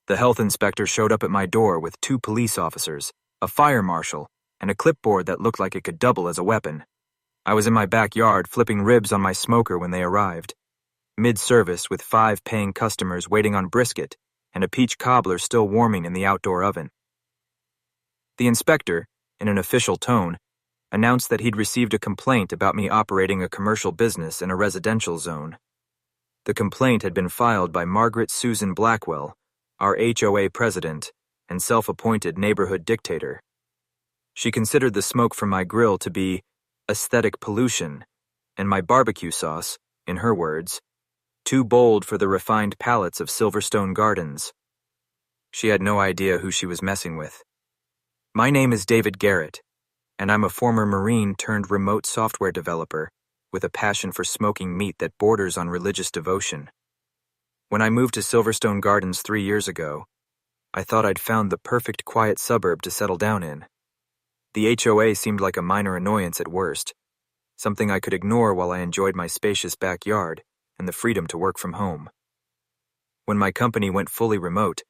The health inspector showed up at my door with 2 police officers, a fire marshal, and a clipboard that looked like it could double as a weapon. I was in my backyard flipping ribs on my smoker when they arrived, mid-service with 5 paying customers waiting on brisket and a peach cobbler still warming in the outdoor oven. The inspector, in an official tone, announced that he'd received a complaint about me operating a commercial business in a residential zone. The complaint had been filed by Margaret Susan Blackwell, our HOA president and self-appointed neighborhood dictator. She considered the smoke from my grill to be aesthetic pollution, and my barbecue sauce, in her words, too bold for the refined palates of Silverstone Gardens. She had no idea who she was messing with. My name is David Garrett, and I'm a former Marine turned remote software developer with a passion for smoking meat that borders on religious devotion. When I moved to Silverstone Gardens 3 years ago, I thought I'd found the perfect quiet suburb to settle down in. The HOA seemed like a minor annoyance at worst, something I could ignore while I enjoyed my spacious backyard and the freedom to work from home. When my company went fully remote,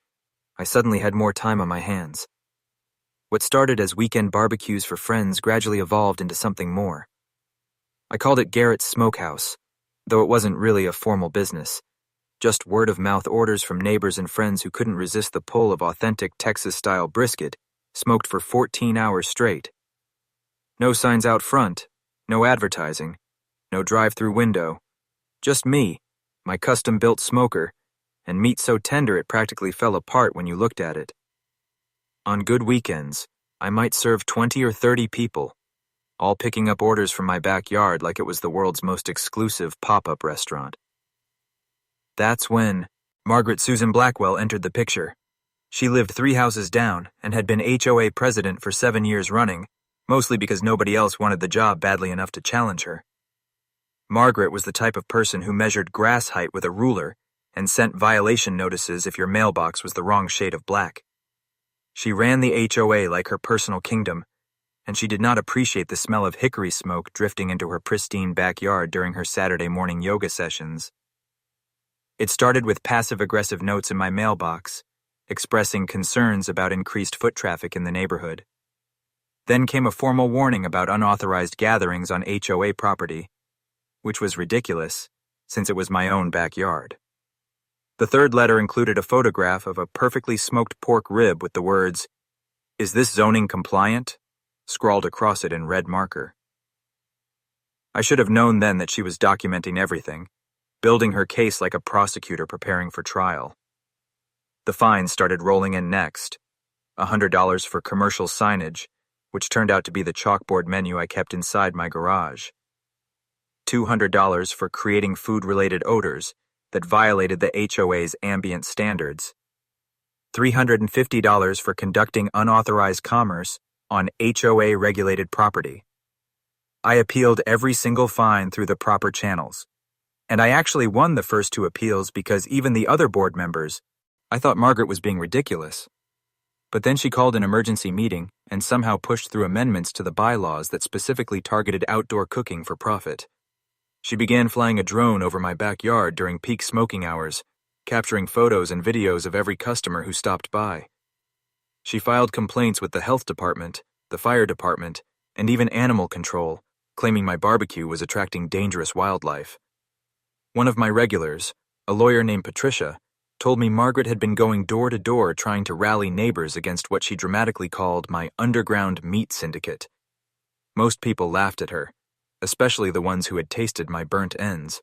I suddenly had more time on my hands. What started as weekend barbecues for friends gradually evolved into something more. I called it Garrett's Smokehouse, though it wasn't really a formal business, just word-of-mouth orders from neighbors and friends who couldn't resist the pull of authentic Texas-style brisket, smoked for 14 hours straight. No signs out front, no advertising, no drive-through window, just me, my custom-built smoker, and meat so tender it practically fell apart when you looked at it. On good weekends, I might serve 20 or 30 people, all picking up orders from my backyard like it was the world's most exclusive pop-up restaurant. That's when Margaret Susan Blackwell entered the picture. She lived 3 houses down and had been HOA president for 7 years running, mostly because nobody else wanted the job badly enough to challenge her. Margaret was the type of person who measured grass height with a ruler and sent violation notices if your mailbox was the wrong shade of black. She ran the HOA like her personal kingdom, and she did not appreciate the smell of hickory smoke drifting into her pristine backyard during her Saturday morning yoga sessions. It started with passive-aggressive notes in my mailbox, expressing concerns about increased foot traffic in the neighborhood. Then came a formal warning about unauthorized gatherings on HOA property, which was ridiculous, since it was my own backyard. The third letter included a photograph of a perfectly smoked pork rib with the words, "Is this zoning compliant?" scrawled across it in red marker. I should have known then that she was documenting everything, building her case like a prosecutor preparing for trial. The fines started rolling in next, $100 for commercial signage, which turned out to be the chalkboard menu I kept inside my garage, $200 for creating food-related odors that violated the HOA's ambient standards, $350 for conducting unauthorized commerce on HOA-regulated property. I appealed every single fine through the proper channels, and I actually won the first 2 appeals because even the other board members, I thought Margaret was being ridiculous. But then she called an emergency meeting and somehow pushed through amendments to the bylaws that specifically targeted outdoor cooking for profit. She began flying a drone over my backyard during peak smoking hours, capturing photos and videos of every customer who stopped by. She filed complaints with the health department, the fire department, and even animal control, claiming my barbecue was attracting dangerous wildlife. One of my regulars, a lawyer named Patricia, told me Margaret had been going door to door trying to rally neighbors against what she dramatically called my underground meat syndicate. Most people laughed at her, especially the ones who had tasted my burnt ends.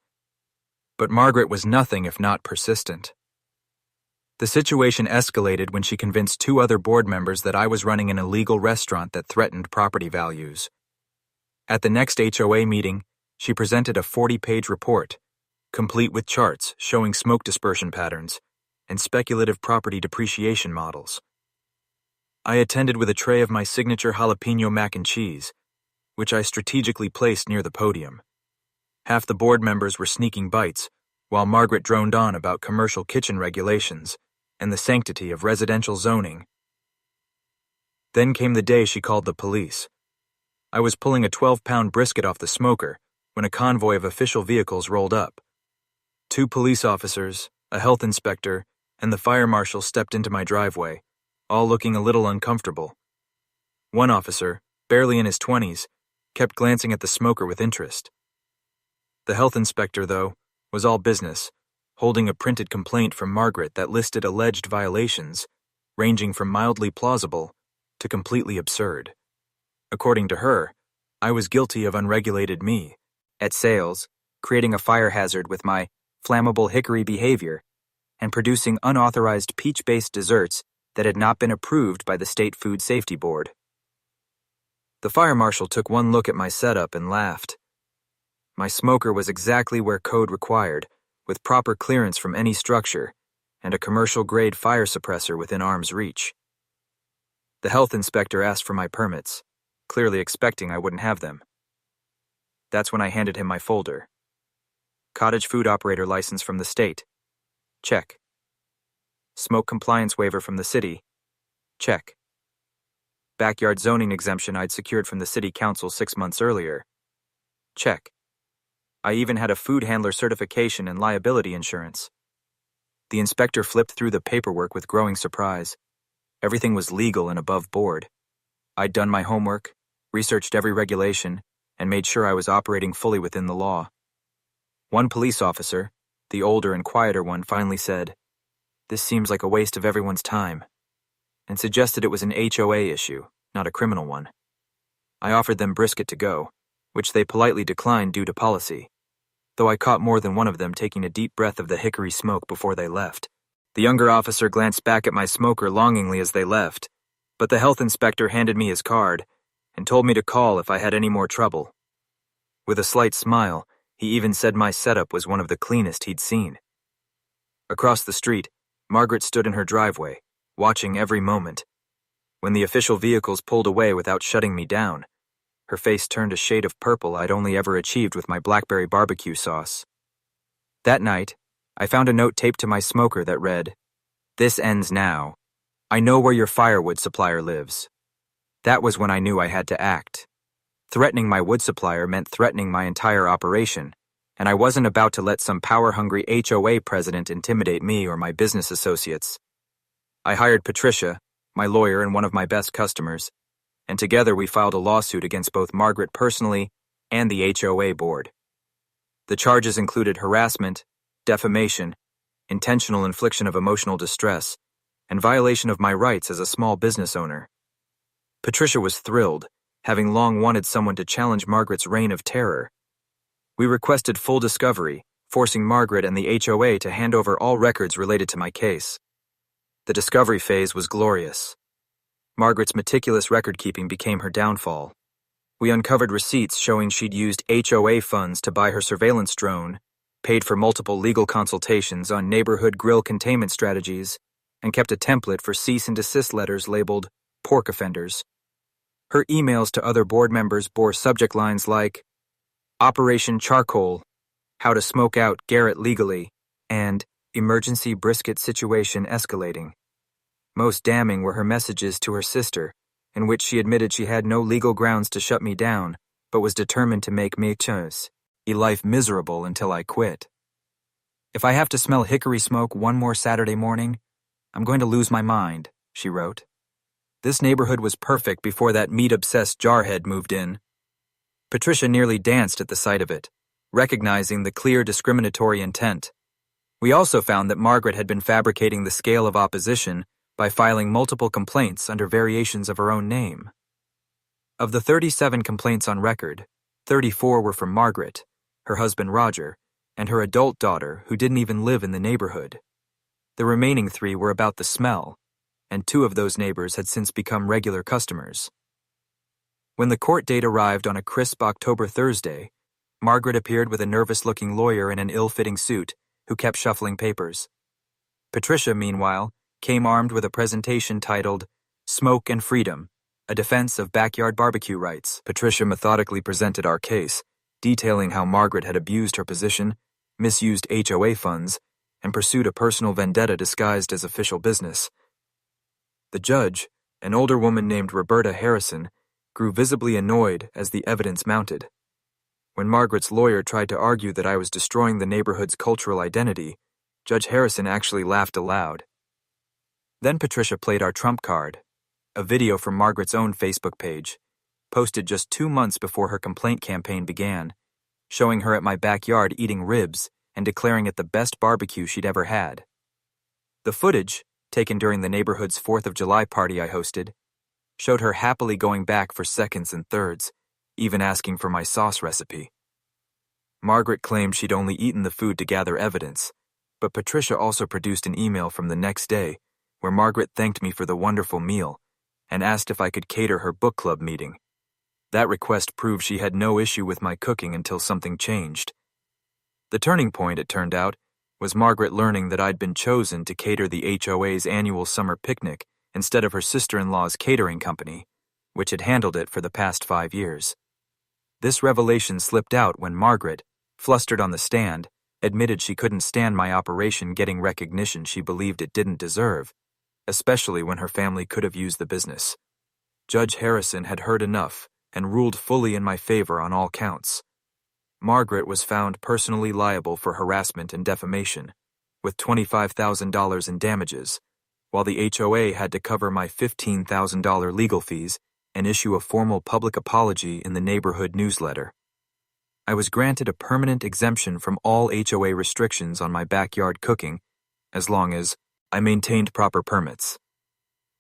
But Margaret was nothing if not persistent. The situation escalated when she convinced 2 other board members that I was running an illegal restaurant that threatened property values. At the next HOA meeting, she presented a 40-page report, complete with charts showing smoke dispersion patterns and speculative property depreciation models. I attended with a tray of my signature jalapeno mac and cheese, which I strategically placed near the podium. Half the board members were sneaking bites, while Margaret droned on about commercial kitchen regulations and the sanctity of residential zoning. Then came the day she called the police. I was pulling a 12-pound brisket off the smoker when a convoy of official vehicles rolled up. 2 police officers, a health inspector, and the fire marshal stepped into my driveway, all looking a little uncomfortable. One officer, barely in his 20s, kept glancing at the smoker with interest. The health inspector, though, was all business, holding a printed complaint from Margaret that listed alleged violations, ranging from mildly plausible to completely absurd. According to her, I was guilty of unregulated me, at sales, creating a fire hazard with my flammable hickory behavior, and producing unauthorized peach-based desserts that had not been approved by the State Food Safety Board. The fire marshal took one look at my setup and laughed. My smoker was exactly where code required, with proper clearance from any structure, and a commercial-grade fire suppressor within arm's reach. The health inspector asked for my permits, clearly expecting I wouldn't have them. That's when I handed him my folder. Cottage food operator license from the state. Check. Smoke compliance waiver from the city. Check. Backyard zoning exemption I'd secured from the city council 6 months earlier. Check. I even had a food handler certification and liability insurance. The inspector flipped through the paperwork with growing surprise. Everything was legal and above board. I'd done my homework, researched every regulation, and made sure I was operating fully within the law. One police officer, the older and quieter one, finally said, "This seems like a waste of everyone's time," and suggested it was an HOA issue, not a criminal one. I offered them brisket to go, which they politely declined due to policy, though I caught more than one of them taking a deep breath of the hickory smoke before they left. The younger officer glanced back at my smoker longingly as they left, but the health inspector handed me his card and told me to call if I had any more trouble. With a slight smile, he even said my setup was one of the cleanest he'd seen. Across the street, Margaret stood in her driveway, watching every moment. When the official vehicles pulled away without shutting me down, her face turned a shade of purple I'd only ever achieved with my blackberry barbecue sauce. That night, I found a note taped to my smoker that read, "This ends now. I know where your firewood supplier lives." That was when I knew I had to act. Threatening my wood supplier meant threatening my entire operation, and I wasn't about to let some power-hungry HOA president intimidate me or my business associates. I hired Patricia, my lawyer and one of my best customers, and together we filed a lawsuit against both Margaret personally and the HOA board. The charges included harassment, defamation, intentional infliction of emotional distress, and violation of my rights as a small business owner. Patricia was thrilled, having long wanted someone to challenge Margaret's reign of terror. We requested full discovery, forcing Margaret and the HOA to hand over all records related to my case. The discovery phase was glorious. Margaret's meticulous record-keeping became her downfall. We uncovered receipts showing she'd used HOA funds to buy her surveillance drone, paid for multiple legal consultations on neighborhood grill containment strategies, and kept a template for cease and desist letters labeled pork offenders. Her emails to other board members bore subject lines like Operation Charcoal, How to Smoke Out Garrett Legally, and Emergency Brisket Situation Escalating. Most damning were her messages to her sister, in which she admitted she had no legal grounds to shut me down, but was determined to make me choose a life miserable until I quit. "If I have to smell hickory smoke one more Saturday morning, I'm going to lose my mind," she wrote. This neighborhood was perfect before that meat-obsessed jarhead moved in. Patricia nearly danced at the sight of it, recognizing the clear discriminatory intent. We also found that Margaret had been fabricating the scale of opposition by filing multiple complaints under variations of her own name. Of the 37 complaints on record, 34 were from Margaret, her husband Roger, and her adult daughter who didn't even live in the neighborhood. The remaining 3 were about the smell, and 2 of those neighbors had since become regular customers. When the court date arrived on a crisp October Thursday, Margaret appeared with a nervous-looking lawyer in an ill-fitting suit who kept shuffling papers. Patricia, meanwhile, came armed with a presentation titled Smoke and Freedom, a defense of backyard barbecue rights. Patricia methodically presented our case, detailing how Margaret had abused her position, misused HOA funds, and pursued a personal vendetta disguised as official business. The judge, an older woman named Roberta Harrison, grew visibly annoyed as the evidence mounted. When Margaret's lawyer tried to argue that I was destroying the neighborhood's cultural identity, Judge Harrison actually laughed aloud. Then Patricia played our trump card, a video from Margaret's own Facebook page, posted just 2 months before her complaint campaign began, showing her at my backyard eating ribs and declaring it the best barbecue she'd ever had. The footage, taken during the neighborhood's 4th of July party I hosted, showed her happily going back for seconds and thirds, even asking for my sauce recipe. Margaret claimed she'd only eaten the food to gather evidence, but Patricia also produced an email from the next day where Margaret thanked me for the wonderful meal and asked if I could cater her book club meeting. That request proved she had no issue with my cooking until something changed. The turning point, it turned out, was Margaret learning that I'd been chosen to cater the HOA's annual summer picnic instead of her sister-in-law's catering company, which had handled it for the past 5 years. This revelation slipped out when Margaret, flustered on the stand, admitted she couldn't stand my operation getting recognition she believed it didn't deserve, especially when her family could have used the business. Judge Harrison had heard enough and ruled fully in my favor on all counts. Margaret was found personally liable for harassment and defamation, with $25,000 in damages, while the HOA had to cover my $15,000 legal fees and issue a formal public apology in the neighborhood newsletter. I was granted a permanent exemption from all HOA restrictions on my backyard cooking, as long as I maintained proper permits.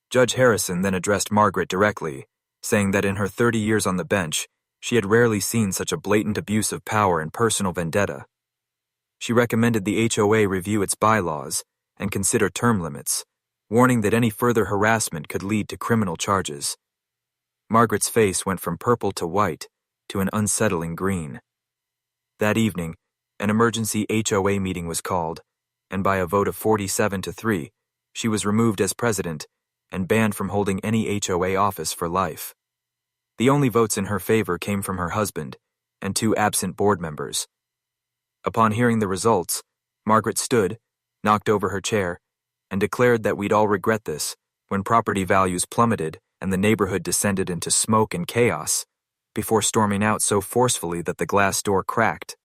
Judge Harrison then addressed Margaret directly, saying that in her 30 years on the bench, she had rarely seen such a blatant abuse of power and personal vendetta. She recommended the HOA review its bylaws and consider term limits, warning that any further harassment could lead to criminal charges. Margaret's face went from purple to white to an unsettling green. That evening, an emergency HOA meeting was called, and by a vote of 47-3, she was removed as president and banned from holding any HOA office for life. The only votes in her favor came from her husband and 2 absent board members. Upon hearing the results, Margaret stood, knocked over her chair, and declared that we'd all regret this when property values plummeted and the neighborhood descended into smoke and chaos, before storming out so forcefully that the glass door cracked.